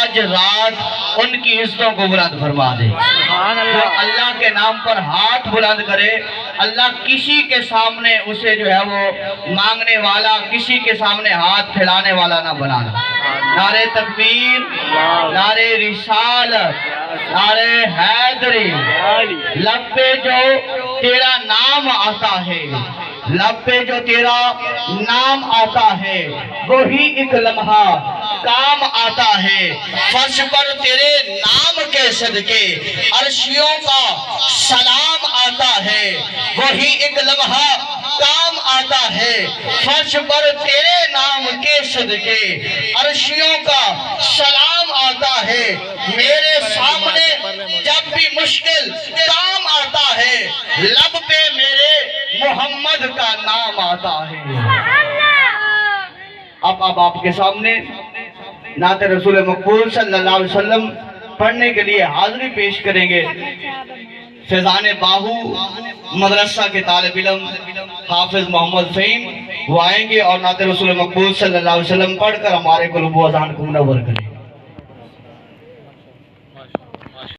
آج رات ان کی عزتوں کو بلند فرما دے۔ جو اللہ کے نام پر ہاتھ بلند کرے، اللہ کسی کے سامنے اسے جو ہے وہ مانگنے والا، کسی کے سامنے ہاتھ پھیلانے والا نہ بنانا۔ نعرہ تکبیر، نعرہ رسالت، نعرہ حیدری، لب پہ جو تیرا نام آتا ہے، لب پہ جو تیرا نام آتا ہے، وہی ایک لمحہ کام آتا ہے۔ فرش پر تیرے نام کے صدقے عرشیوں کا سلام آتا ہے، وہی ایک لمحہ کام آتا ہے۔ فرش پر تیرے نام کے صدقے عرشیوں کا سلام آتا ہے۔ میرے سامنے جب بھی مشکل کام آتا ہے، لب پہ میرے محمد کا نام آتا ہے۔ اب آپ کے سامنے نعت رسول مقبول صلی اللہ علیہ وسلم پڑھنے کے لیے حاضری پیش کریں گے۔ فیضان باہو مدرسہ کے طالب علم حافظ محمد فہیم وہ آئیں گے اور نعت رسول مقبول صلی اللہ علیہ وسلم پڑھ کر ہمارے قلوب و اذہان کو منور کریں گے۔